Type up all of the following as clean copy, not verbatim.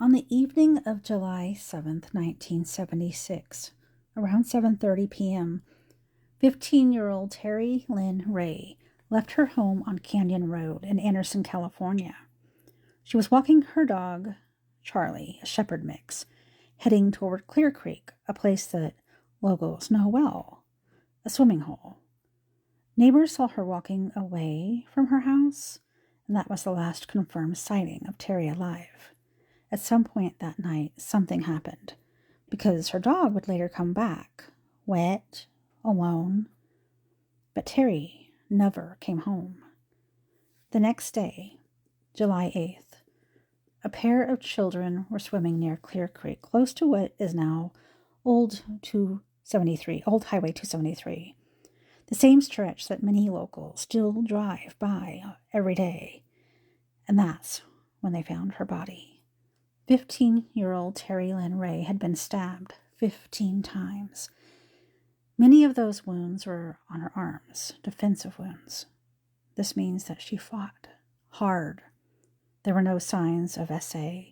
On the evening of July 7th, 1976, around 7:30 p.m., 15-year-old Terri Lynn Ray left her home on Canyon Road in Anderson, California. She was walking her dog, Charlie, a shepherd mix, heading toward Clear Creek, a place that locals know well, a swimming hole. Neighbors saw her walking away from her house, and that was the last confirmed sighting of Terri alive. At some point that night, something happened, because her dog would later come back, wet, alone. But Terri never came home. The next day, July 8th, a pair of children were swimming near Clear Creek, close to what is now Old Highway 273, the same stretch that many locals still drive by every day. And that's when they found her body. 15-year-old Terri Lynn Ray had been stabbed 15 times. Many of those wounds were on her arms, defensive wounds. This means that she fought hard. There were no signs of SA,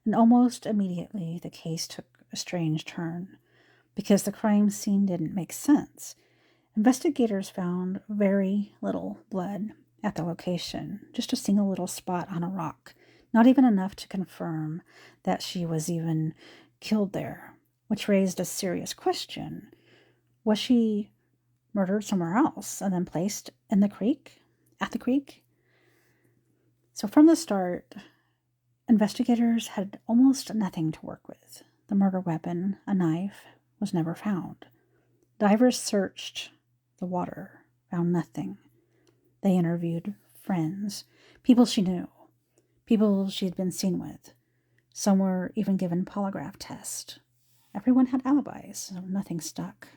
and almost immediately the case took a strange turn. Because the crime scene didn't make sense, investigators found very little blood at the location, just a single little spot on a rock. Not even enough to confirm that she was even killed there, which raised a serious question. Was she murdered somewhere else and then placed in the creek, at the creek? So from the start, investigators had almost nothing to work with. The murder weapon, a knife, was never found. Divers searched the water, found nothing. They interviewed friends, people she knew, people she had been seen with. Some were even given polygraph tests. Everyone had alibis, so nothing stuck.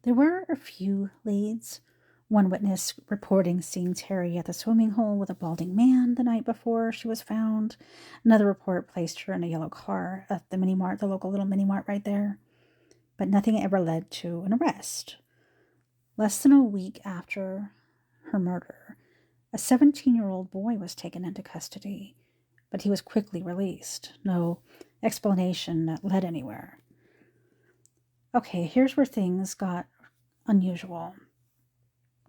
There were a few leads. One witness reporting seeing Terri at the swimming hole with a balding man the night before she was found. Another report placed her in a yellow car at the mini-mart, the local little mini-mart right there. But nothing ever led to an arrest. Less than a week after her murder, a 17-year-old boy was taken into custody, but he was quickly released. No explanation that led anywhere. Okay, here's where things got unusual.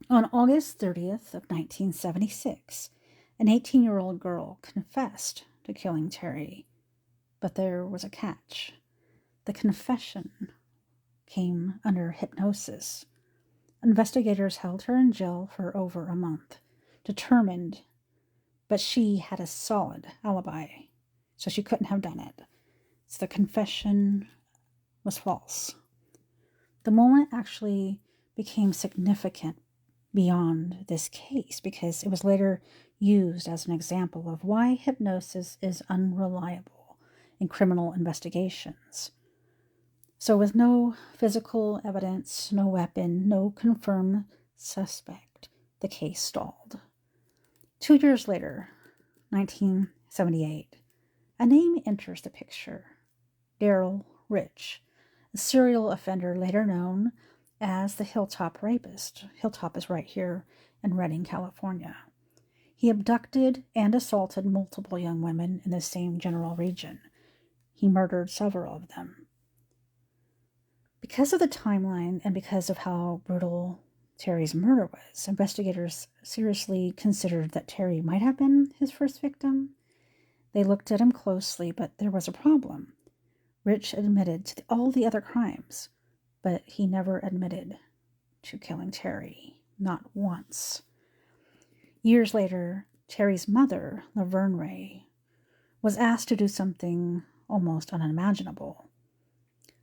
On August 30th of 1976, an 18-year-old girl confessed to killing Terri, but there was a catch. The confession came under hypnosis. Investigators held her in jail for over a month, determined, but she had a solid alibi, so she couldn't have done it. So the confession was false. The moment actually became significant beyond this case because it was later used as an example of why hypnosis is unreliable in criminal investigations. So with no physical evidence, no weapon, no confirmed suspect, the case stalled. 2 years later, 1978, a name enters the picture. Darrell Rich, a serial offender later known as the Hilltop Rapist. Hilltop is right here in Redding, California. He abducted and assaulted multiple young women in the same general region. He murdered several of them. Because of the timeline and because of how brutal Terri's murder was, investigators seriously considered that Terri might have been his first victim. They looked at him closely, but there was a problem. Rich admitted to all the other crimes, but he never admitted to killing Terri, not once. Years later, Terri's mother, Laverne Ray, was asked to do something almost unimaginable.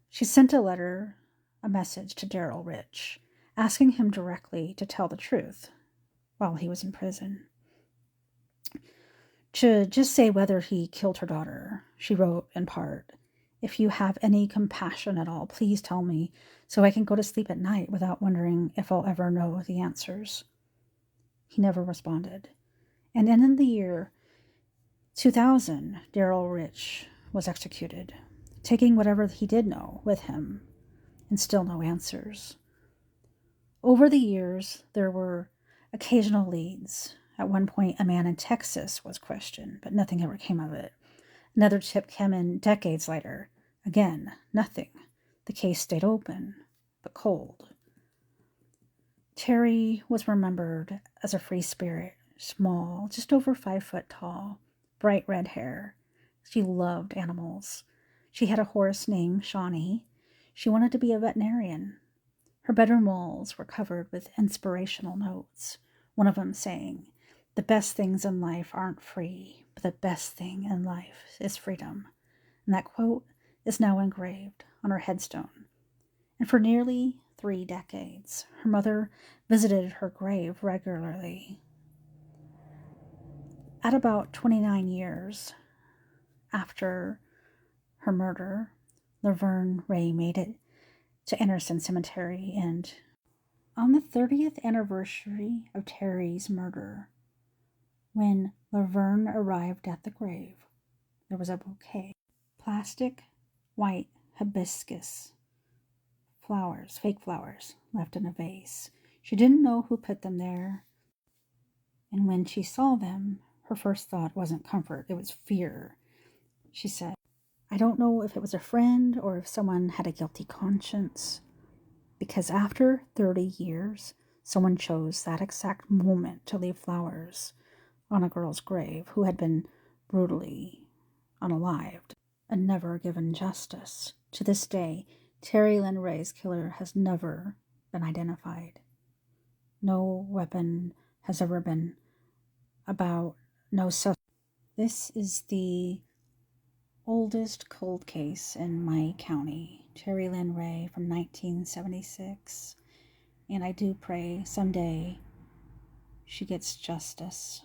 She sent a message to Darrell Rich, asking him directly to tell the truth while he was in prison. To just say whether he killed her daughter, she wrote in part, "If you have any compassion at all, please tell me so I can go to sleep at night without wondering if I'll ever know the answers." He never responded. And in the year 2000, Darrell Rich was executed, taking whatever he did know with him, and still no answers. Over the years, there were occasional leads. At one point, a man in Texas was questioned, but nothing ever came of it. Another tip came in decades later. Again, nothing. The case stayed open, but cold. Terri was remembered as a free spirit, small, just over 5 foot tall, bright red hair. She loved animals. She had a horse named Shawnee. She wanted to be a veterinarian. Her bedroom walls were covered with inspirational notes, one of them saying, "The best things in life aren't free, but the best thing in life is freedom." And that quote is now engraved on her headstone. And for nearly 3 decades, her mother visited her grave regularly. At about 29 years after her murder, Laverne Ray made it to Anderson Cemetery, and on the 30th anniversary of Terry's murder, when Laverne arrived at the grave, there was a bouquet, plastic white hibiscus flowers, fake flowers, left in a vase. She didn't know who put them there, and when she saw them, her first thought wasn't comfort, it was fear. She said, "I don't know if it was a friend or if someone had a guilty conscience, because after 30 years, someone chose that exact moment to leave flowers on a girl's grave who had been brutally unalived and never given justice." To this day, Terri Lynn Ray's killer has never been identified. No weapon has ever been about, no suspect. This is the oldest cold case in my county, Terri Lynn Ray from 1976. And I do pray someday she gets justice.